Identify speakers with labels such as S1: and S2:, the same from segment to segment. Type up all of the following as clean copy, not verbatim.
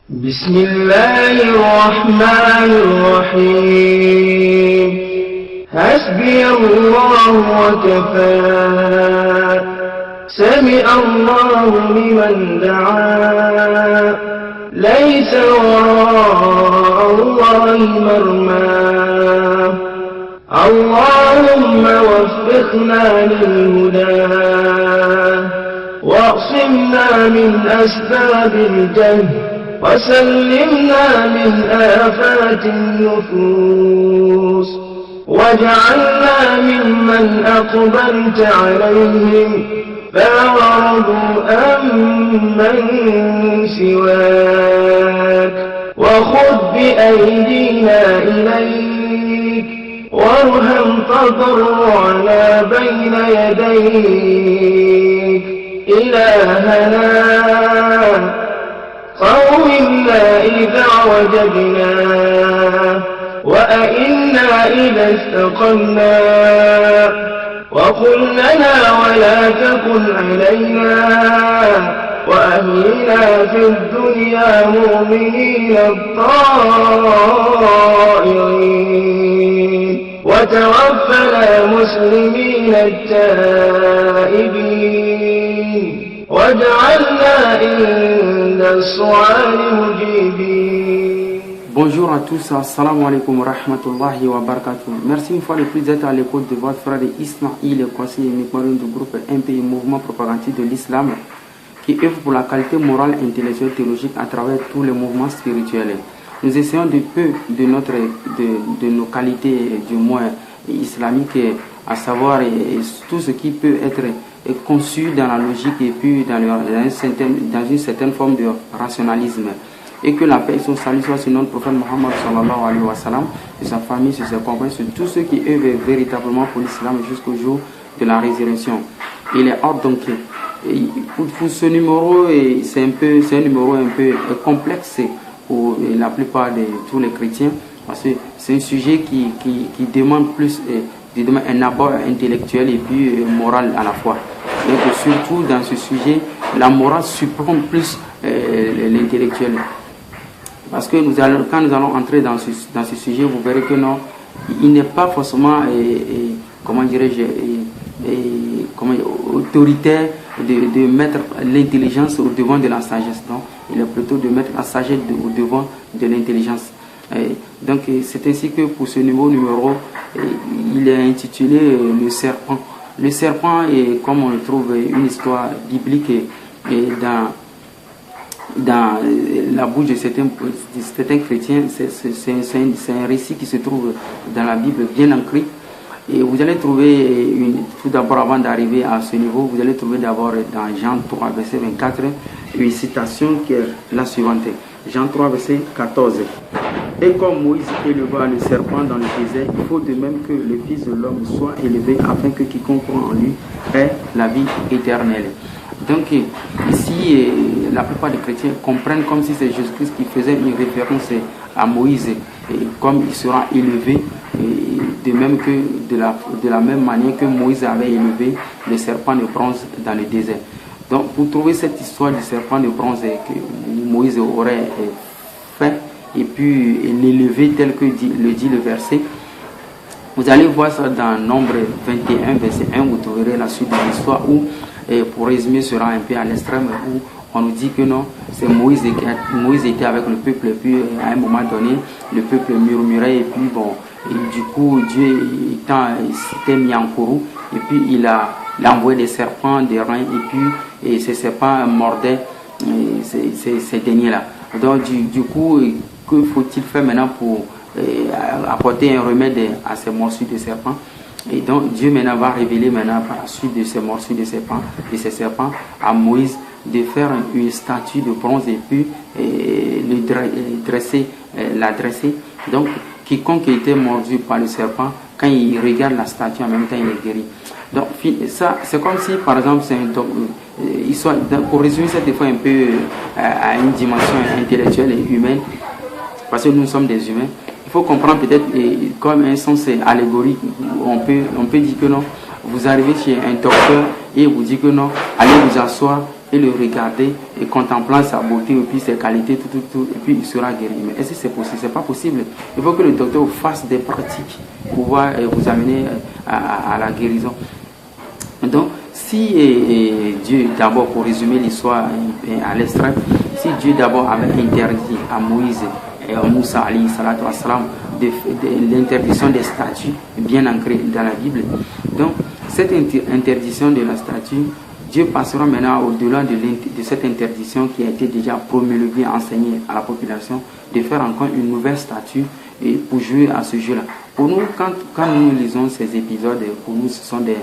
S1: بسم الله الرحمن الرحيم حسبي الله وكفى سمع الله لمن دعا ليس وراء الله مرمى اللهم وفقنا للهدى واعصمنا من أسباب الجهل وسلمنا من آفات النفوس واجعلنا ممن أقبلت عليهم فأعرضوا أمن سواك وخذ بأيدينا إليك وارحم تضرعنا بين يديك إلهنا قومنا إذا وجدنا وأئنا إذا استقمنا وقل لنا ولا تكن علينا وأهلنا في الدنيا مؤمنين الطائعين وتوفنا مسلمين التائبين واجعلنا عند السؤال مجيبين.
S2: Bonjour à tous, assalamu alaikum wa rahmatullahi wa barakatuh. Merci une fois de plus d'être à l'écoute de votre frère Ismail, le conseiller numéro du groupe MPI, Mouvement Propagandiste de l'Islam, qui œuvre pour la qualité morale, intellectuelle, théologique à travers tous les mouvements spirituels. Nous essayons de peu de nos qualités, du moins islamiques, à savoir tout ce qui peut être conçu dans la logique et puis dans une certaine forme de rationalisme. Et que la paix et son salut soient sur notre prophète Mohammed sallallahu alayhi wa sallam, sur sa famille, sur ses compagnons, sur tous ceux qui œuvrent véritablement pour l'islam jusqu'au jour de la résurrection. Il est hors donc pour ce numéro, c'est un numéro un peu complexe pour la plupart de tous les chrétiens, parce que c'est un sujet qui demande plus un abord intellectuel et puis moral à la fois. Donc surtout dans ce sujet, la morale surprend plus l'intellectuel. Parce que quand nous allons entrer dans ce sujet, vous verrez que non, il n'est pas forcément, autoritaire de mettre l'intelligence au devant de la sagesse. Non, il est plutôt de mettre la sagesse au devant de l'intelligence. Donc c'est ainsi que pour ce nouveau numéro, il est intitulé Le serpent. Le serpent est, comme on le trouve, une histoire biblique et dans la bouche de certains chrétiens, c'est un récit qui se trouve dans la Bible bien ancré. Et vous allez trouver, tout d'abord avant d'arriver à ce niveau, vous allez trouver d'abord dans Jean 3, verset 24, une citation qui est la suivante. Jean 3, verset 14. Et comme Moïse éleva le serpent dans le désert, il faut de même que le Fils de l'homme soit élevé afin que quiconque croit en lui ait la vie éternelle. Donc ici, la plupart des chrétiens comprennent comme si c'est Jésus-Christ qui faisait une référence à Moïse, et comme il sera élevé, de même que de la même manière que Moïse avait élevé le serpent de bronze dans le désert. Donc pour trouver cette histoire du serpent de bronze que Moïse aurait fait et puis l'élever tel que le dit le verset, vous allez voir ça dans Nombre 21, verset 1, vous trouverez la suite de l'histoire où, pour résumer, sera un peu à l'extrême, où on nous dit que non, c'est Moïse était avec le peuple, et puis à un moment donné, le peuple murmurait, et puis bon, et du coup, Dieu s'était mis en courroux, et puis il a envoyé des serpents, des reins, et puis ces serpents mordaient ces derniers-là. Donc du coup, que faut-il faire maintenant pour apporter un remède à ces morsures de serpents? Et donc Dieu maintenant va révéler maintenant par la suite de ces morsures de ces serpents à Moïse de faire une statue de bronze et puis la dresser. Donc quiconque était mordu par le serpent, quand il regarde la statue en même temps il est guéri. Donc ça c'est comme si par exemple pour résumer cette fois un peu à une dimension intellectuelle et humaine, parce que nous sommes des humains. Il faut comprendre peut-être comme un sens allégorique. On peut dire que non, vous arrivez chez un docteur et vous dites que non, allez vous asseoir et le regarder et contemplant sa beauté et puis ses qualités, tout, et puis il sera guéri. Mais est-ce que c'est possible? C'est pas possible. Il faut que le docteur fasse des pratiques pour pouvoir vous amener à la guérison. Donc, si Dieu, d'abord, pour résumer l'histoire à l'extrême, si Dieu d'abord avait interdit à Moïse et à Moussa, alayhi salatu wassalam, l'interdiction des statues bien ancrée dans la Bible, donc cette interdiction de la statue, Dieu passera maintenant au-delà de cette interdiction qui a été déjà promulguée, enseignée à la population, de faire encore une nouvelle statue et pour jouer à ce jeu-là. Pour nous, quand nous lisons ces épisodes, pour nous, ce sont des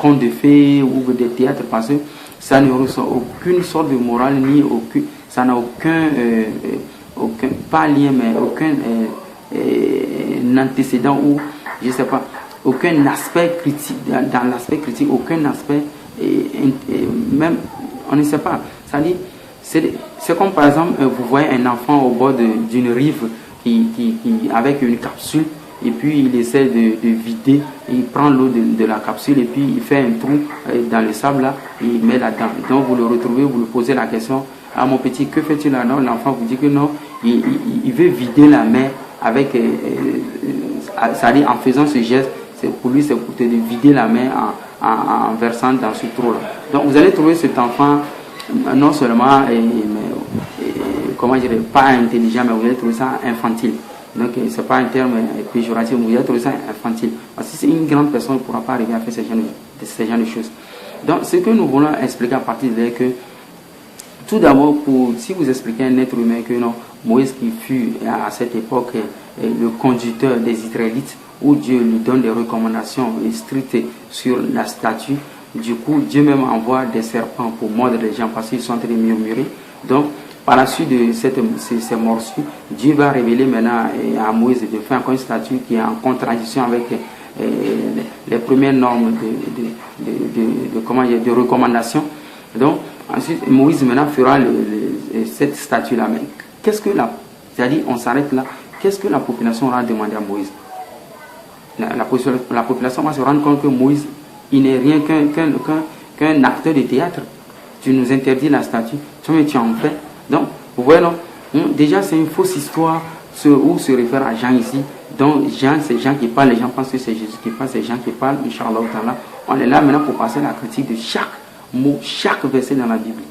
S2: contes de fées ou des théâtres, parce que ça ne ressort aucune sorte de morale, ni aucun, ça n'a aucun pas lien, mais aucun antécédent ou, je ne sais pas, aucun aspect critique, dans l'aspect critique, aucun aspect, même, on ne sait pas. C'est-à-dire, c'est comme par exemple, vous voyez un enfant au bord d'une rive qui, avec une capsule, et puis il essaie de vider, il prend l'eau de la capsule et puis il fait un trou dans le sable là, et il met là-dedans. Donc vous le retrouvez, vous lui posez la question, ah mon petit, que fais-tu là? Non, l'enfant vous dit que non, il veut vider la mer avec, c'est-à-dire en faisant ce geste, pour lui c'est pour te vider la mer en versant dans ce trou là. Donc vous allez trouver cet enfant non seulement, comment dire, pas intelligent, mais vous allez trouver ça infantile. Donc ce n'est pas un terme péjoratif, vous allez trouver ça infantile. Parce que c'est une grande personne qui ne pourra pas arriver à faire ce genre de choses. Donc ce que nous voulons expliquer à partir de là, que tout d'abord, si vous expliquez à un être humain que non, Moïse qui fut à cette époque le conducteur des Israélites, où Dieu lui donne des recommandations strictes sur la statue, du coup Dieu même envoie des serpents pour mordre les gens parce qu'ils sont en train de murmurer. Donc par la suite de ces morsures, Dieu va révéler maintenant à Moïse de faire encore une statue qui est en contradiction avec les premières normes de recommandation. Donc ensuite Moïse maintenant fera cette statue-là. Mais qu'est-ce que c'est-à-dire on s'arrête là, qu'est-ce que la population aura demandé à Moïse? La population va se rendre compte que Moïse, il n'est rien qu'un acteur de théâtre. Tu nous interdis la statue, tu en fais. Donc, vous voyez, non, déjà c'est une fausse histoire où se réfère à Jean ici. Donc, Jean, c'est Jean qui parle, les gens pensent que c'est Jésus qui parle, c'est Jean qui parle, Inch'Allah. On est là maintenant pour passer la critique de chaque mot, chaque verset dans la Bible.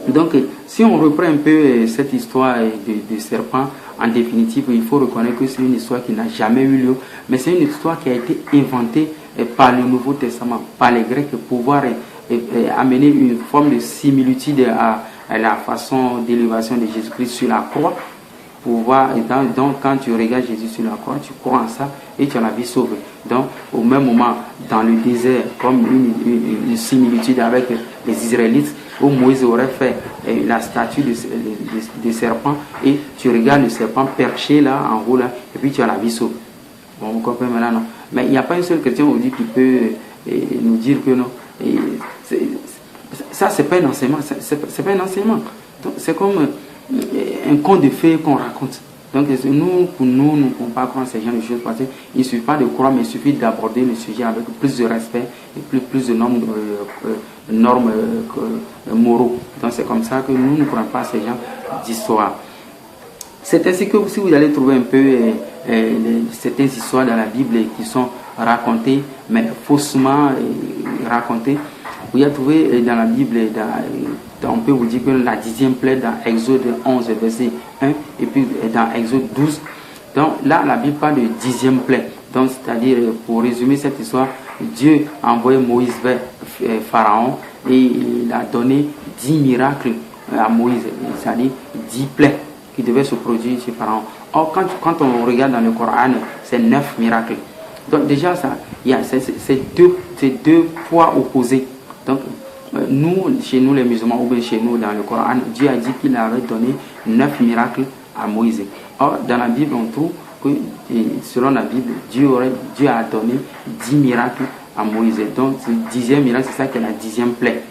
S2: Donc, si on reprend un peu cette histoire de serpent, en définitive, il faut reconnaître que c'est une histoire qui n'a jamais eu lieu, mais c'est une histoire qui a été inventée par le Nouveau Testament, par les Grecs, pour pouvoir amener une forme de similitude à la façon d'élévation de Jésus-Christ sur la croix. Pour voir, donc quand tu regardes Jésus sur la croix, tu crois en ça et tu as la vie sauvée. Donc au même moment, dans le désert, comme une similitude avec les Israélites, où Moïse aurait fait la statue de serpent, et tu regardes le serpent perché là, en haut là, et puis tu as la vie sauvée. Bon, vous comprenez maintenant, non? Mais il n'y a pas un seul chrétien aujourd'hui qui peut nous dire que non. Ça, c'est pas un enseignement. C'est pas un enseignement. C'est comme un conte de fées qu'on raconte. Donc pour nous ne pouvons pas croire ces genre de choses, parce qu'il ne suffit pas de croire, mais il suffit d'aborder le sujet avec plus de respect et plus de normes moraux. Donc c'est comme ça que nous ne croyons pas ces genres d'histoires. C'est ainsi que si vous allez trouver un peu certaines histoires dans la Bible qui sont racontées, mais faussement racontées, vous allez trouver dans la Bible, on peut vous dire que la 10e plaie dans Exode 11, verset 1, et puis dans Exode 12. Donc là, la Bible parle de 10e plaie. Donc, c'est-à-dire, pour résumer cette histoire, Dieu a envoyé Moïse vers Pharaon et il a donné 10 miracles à Moïse, c'est-à-dire 10 plaies qui devaient se produire chez Pharaon. Or, quand on regarde dans le Coran, c'est 9 miracles. Donc déjà, c'est deux poids opposés. Donc, chez nous les musulmans, ou bien chez nous dans le Coran, Dieu a dit qu'il avait donné 9 miracles à Moïse. Or, dans la Bible, on trouve que, selon la Bible, Dieu a donné 10 miracles à Moïse. Donc, le 10e miracle, c'est ça qui est la 10e plaie.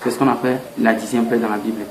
S2: C'est ce qu'on appelle la 10e plaie dans la Bible.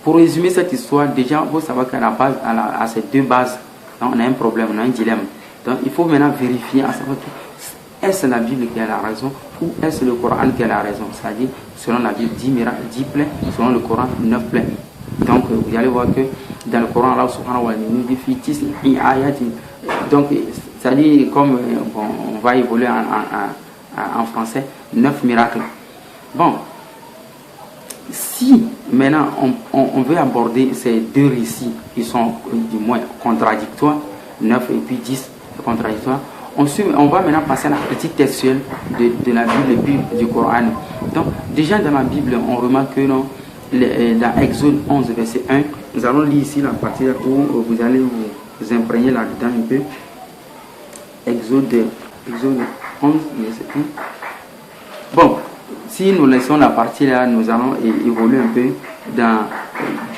S2: Pour résumer cette histoire, déjà, il faut savoir qu'à la base, à ces deux bases, on a un problème, on a un dilemme. Donc, il faut maintenant vérifier, à savoir est-ce la Bible qui a la raison ou est-ce le Coran qui a la raison? C'est-à-dire, selon la Bible, 10 plaies, selon le Coran, 9 plaies. Donc, vous allez voir que dans le Coran, Allah subhanahu wa ta'ala nous dit donc, c'est-à-dire, comme bon, on va évoluer en français, 9 miracles. Bon, si maintenant on veut aborder ces deux récits qui sont du moins contradictoires, 9 et puis 10 contradictoires, on va maintenant passer à la critique textuelle de la Bible et puis du Coran. Donc, déjà dans la Bible, on remarque que non, dans Exode 11, verset 1, nous allons lire ici la partie où vous allez vous imprégner là-dedans un peu. Exode 11, verset 1. Bon, si nous laissons la partie là, nous allons évoluer un peu dans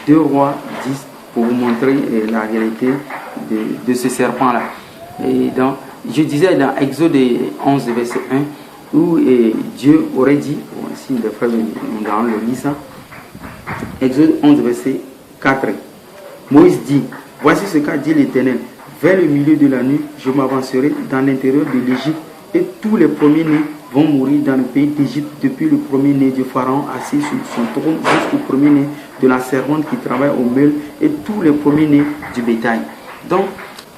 S2: 2 Rois 10 pour vous montrer la réalité de ce serpent-là. Et donc, je disais dans Exode 11, verset 1, où Dieu aurait dit, bon, ici les frères, nous allons le lire ça. Exode 11, verset 4. Moïse dit, voici ce qu'a dit l'Éternel. Vers le milieu de la nuit, je m'avancerai dans l'intérieur de l'Égypte et tous les premiers-nés vont mourir dans le pays d'Égypte, depuis le premier-né du pharaon assis sur son trône jusqu'au premier-né de la servante qui travaille au meule et tous les premiers-nés du bétail. Donc,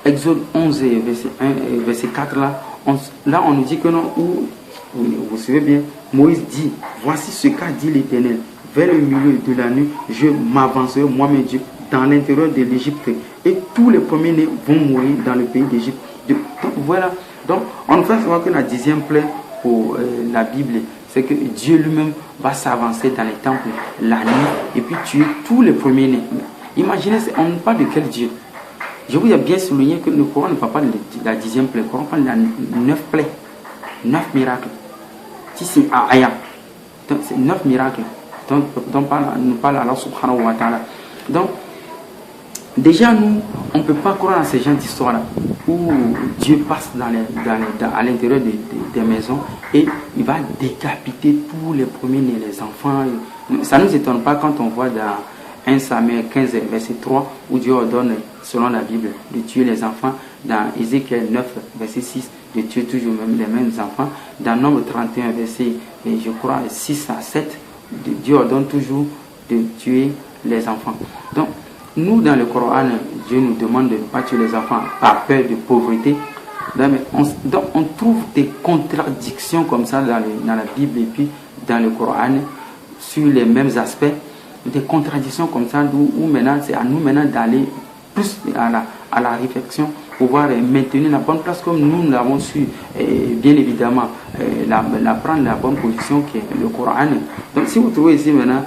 S2: Exode 11, verset 1, verset 4, là on nous dit que non, vous savez bien, Moïse dit, voici ce qu'a dit l'Éternel. Vers le milieu de la nuit, je m'avancerai, moi-même Dieu, dans l'intérieur de l'Égypte et tous les premiers-nés vont mourir dans le pays d'Égypte. Donc voilà, donc on nous fait savoir que la 10e plaie pour la Bible, c'est que Dieu lui-même va s'avancer dans les temples la nuit et puis tuer tous les premiers-nés. Imaginez, on ne parle de quel Dieu? Je vous ai bien souligné que le Coran ne parle pas de la 10e plaie, le Coran parle de la 9 plaies, 9 miracles. Si c'est Aya, donc c'est 9 miracles. Donc, nous parle Allah subhanahu wa ta'ala. Donc, déjà, nous, on ne peut pas croire à ces gens d'histoire-là, où Dieu passe à l'intérieur des maisons et il va décapiter tous les premiers-nés, les enfants. Ça ne nous étonne pas quand on voit dans 1 Samuel 15, verset 3, où Dieu ordonne, selon la Bible, de tuer les enfants. Dans Ézéchiel 9, verset 6, de tuer toujours les mêmes enfants. Dans Nombre 31, verset, je crois, 6 à 7, Dieu ordonne toujours de tuer les enfants. Donc, nous, dans le Coran, Dieu nous demande de ne pas tuer les enfants par peur de pauvreté. Donc, on trouve des contradictions comme ça dans la Bible et puis dans le Coran sur les mêmes aspects. Des contradictions comme ça où maintenant, c'est à nous maintenant d'aller plus à la réflexion, pouvoir maintenir la bonne place comme nous l'avons su, bien évidemment, prendre la bonne position qui est le Coran. Donc, si vous trouvez ici maintenant,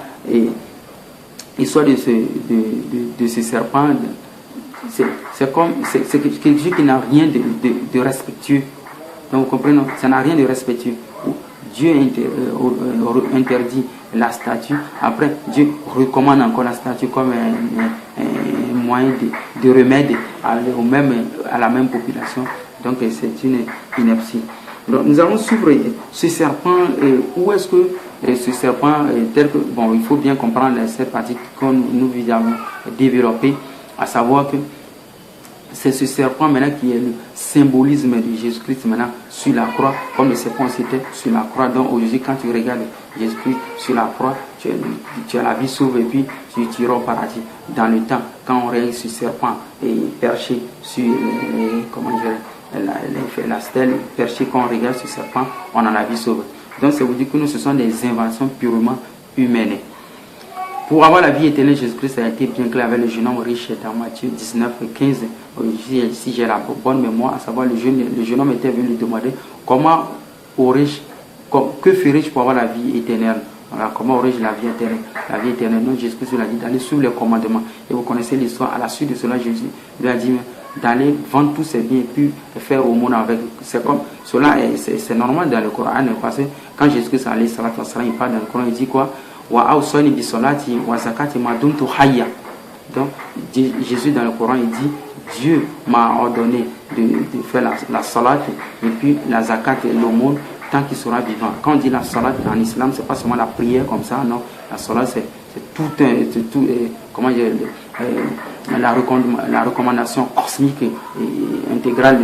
S2: l'histoire de ce serpent, c'est quelque chose qui n'a rien de respectueux. Donc, vous comprenez, ça n'a rien de respectueux. Dieu interdit la statue. Après, Dieu recommande encore la statue comme un moyen de remède à la même population. Donc, c'est une ineptie. Donc, nous allons suivre ce serpent. Où est-ce que ce serpent, tel que, bon, il faut bien comprendre cette partie que nous avons développée, à savoir que c'est ce serpent maintenant qui est le symbolisme de Jésus-Christ maintenant sur la croix, comme le serpent c'était sur la croix. Donc aujourd'hui, quand tu regardes Jésus-Christ sur la croix, tu as la vie sauve et puis tu iras au paradis. Dans le temps, quand on regarde ce serpent perché sur la stèle, perché, quand on regarde ce serpent, on a la vie sauve. Donc ça vous dit que nous, ce sont des inventions purement humaines. Pour avoir la vie éternelle, Jésus-Christ a été bien clair avec le jeune homme riche dans Matthieu 19, 15. Si j'ai la bonne mémoire, à savoir le jeune homme était venu lui demander que ferais-je pour avoir la vie éternelle? Voilà, comment aurais-je la vie éternelle? La vie éternelle, non, Jésus-Christ lui a dit d'aller suivre les commandements. Et vous connaissez l'histoire. À la suite de cela, Jésus lui a dit d'aller vendre tous ses biens et puis faire aumône avec. C'est comme cela, c'est normal dans le Coran, parce que quand Jésus-Christ allait il parle dans le Coran, il dit quoi? Donc Jésus dans le Coran il dit Dieu m'a ordonné de faire la salat et puis la zakat et l'aumône tant qu'il sera vivant. Quand on dit la salat en islam, c'est pas seulement la prière comme ça, non. La salat c'est la recommandation cosmique et intégrale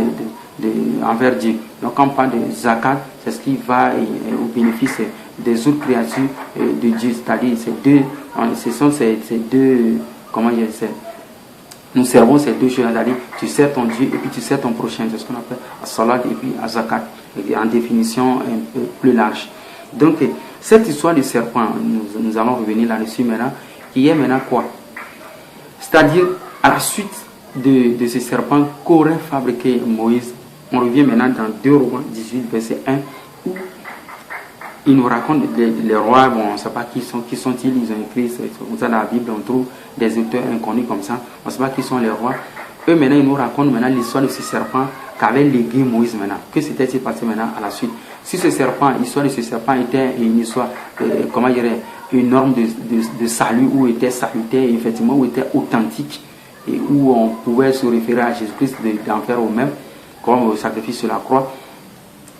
S2: envers Dieu. Donc quand on parle de zakat, c'est ce qui va au bénéfice des autres créatures de Dieu. C'est-à-dire ce sont ces deux, comment dire, nous servons ces deux choses, c'est-à-dire tu sers ton Dieu et puis tu sers ton prochain. C'est ce qu'on appelle as-salat et puis az-zakat, en définition un peu plus large. Donc cette histoire du serpent, nous allons revenir là-dessus maintenant, qui est maintenant quoi? C'est-à-dire à la suite de ce serpent qu'aurait fabriqué Moïse. On revient maintenant dans 2 Rois 18 verset 1 où il nous raconte les rois, bon, on ne sait pas qui sont-ils, ils ont écrit dans la Bible, on trouve des auteurs inconnus comme ça, on ne sait pas qui sont les rois. Eux maintenant ils nous racontent maintenant l'histoire de ce serpent qu'avait légué Moïse maintenant. Que s'était-il passé maintenant à la suite? Si ce serpent, l'histoire de ce serpent était une histoire, comment dire, une norme de salut, où était salutaire, effectivement, où était authentique, et où on pouvait se référer à Jésus-Christ d'en faire au même, comme au sacrifice sur la croix.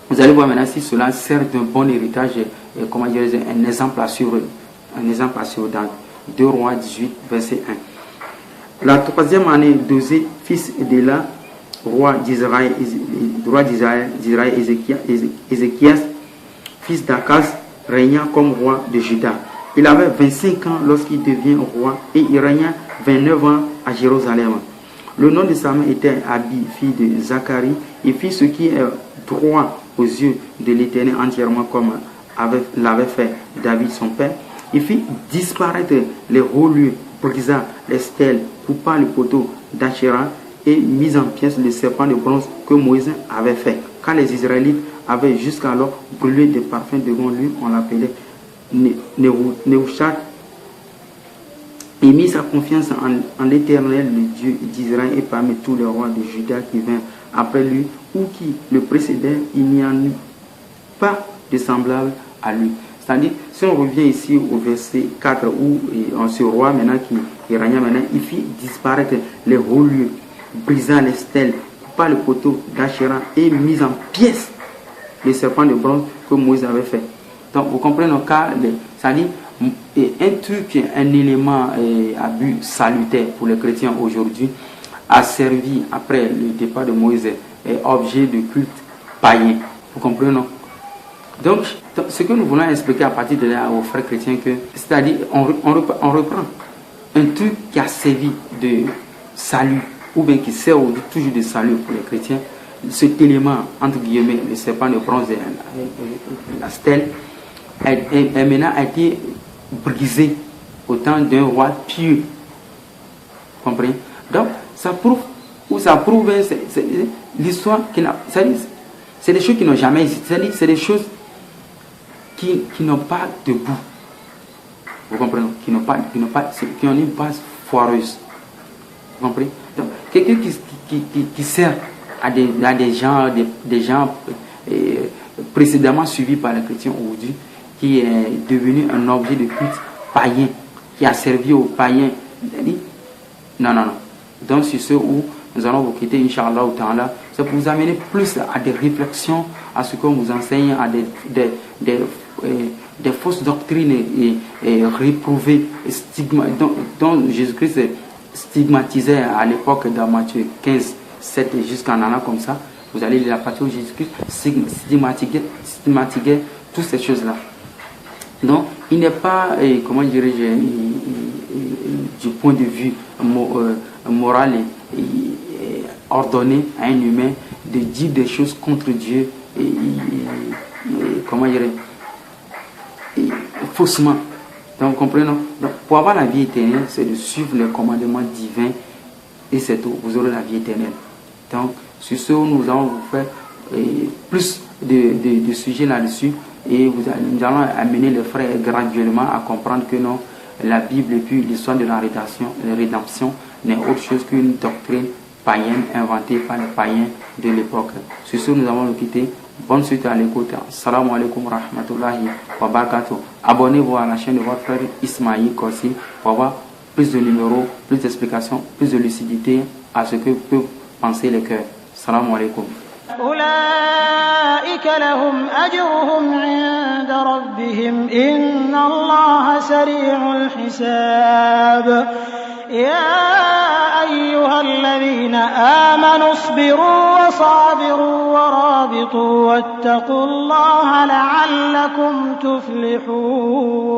S2: Vous allez voir maintenant si cela sert d'un bon héritage, comment dire, un exemple à suivre dans 2 Rois 18, verset 1. La 3e année d'Osée, fils d'Éla, roi d'Israël, Ézéchias, fils d'Akaz, régna comme roi de Juda. Il avait 25 ans lorsqu'il devient roi et il régna 29 ans à Jérusalem. Le nom de sa mère était Abi, fille de Zacharie, et fit ce qui est droit aux yeux de l'Éternel entièrement comme l'avait fait David son père. Il fit disparaître les hauts lieux, brisa les stèles, coupa le poteau d'Achéra et mis en pièces le serpent de bronze que Moïse avait fait. Quand les Israélites avaient jusqu'alors brûlé des parfums devant lui, on l'appelait Néhushtat, et mit sa confiance en l'Éternel, le Dieu d'Israël, et parmi tous les rois de Juda qui vinrent après lui ou qui le précédaient, il n'y en eut pas de semblable à lui. C'est-à-dire, si on revient ici au verset 4 où ce roi maintenant qui régna maintenant, il fit disparaître les hauts lieux, brisa les stèles, coupa le poteau d'Achéra et mis en pièces le serpent de bronze que Moïse avait fait. Donc vous comprenez le cas, c'est-à-dire un truc, un élément à but salutaire pour les chrétiens aujourd'hui a servi après le départ de Moïse objet de culte païen. Vous comprenez, non? Donc ce que nous voulons expliquer à partir de là aux frères chrétiens, que c'est-à-dire on reprend un truc qui a servi de salut ou bien qui sert toujours de salut pour les chrétiens. Cet élément, entre guillemets, le serpent de bronze et la stèle, maintenant a été brisé au temps d'un roi pieux. Vous comprenez? Donc, ça prouve l'histoire qui n'a. C'est des choses qui n'ont jamais existé. C'est des choses qui n'ont pas de bout. Vous comprenez? Qui ont une base foireuse. Vous comprenez? Donc, quelqu'un qui sert à des gens précédemment suivis par les chrétiens aujourd'hui, qui est devenu un objet de culte païen, qui a servi aux païens. Non. Donc c'est ce où nous allons vous quitter, Inch'Allah, c'est pour vous amener plus à des réflexions, à ce qu'on vous enseigne, à des fausses doctrines et réprouvées, dont Jésus-Christ stigmatisait à l'époque dans Matthieu 15, 7 jusqu'en allant comme ça. Vous allez lire la partie où Jésus-Christ stigmatisait toutes ces choses-là. Donc, il n'est pas, comment dirais-je, du point de vue moral et ordonné à un humain de dire des choses contre Dieu comment dirais-je, faussement. Donc, comprenons. Donc, pour avoir la vie éternelle, c'est de suivre les commandements divins et c'est tout. Vous aurez la vie éternelle. Donc, sur ce, nous allons vous faire plus de sujets là-dessus. Et nous allons amener les frères graduellement à comprendre que non, la Bible et puis l'histoire de la rédemption n'est autre chose qu'une doctrine païenne inventée par les païens de l'époque. Sur ce, nous allons nous quitter. Bonne suite à l'écoute. Assalamu alaikum wa rahmatullahi wa barakatuh. Abonnez-vous à la chaîne de votre frère Ismaïl Kossi pour avoir plus de numéros, plus d'explications, plus de lucidité à ce que peuvent penser les cœurs. Assalamu alaikum.
S3: أولئك لهم أجرهم عند ربهم إن الله سريع الحساب يا أيها الذين آمنوا اصبروا وصابروا ورابطوا واتقوا الله لعلكم تفلحون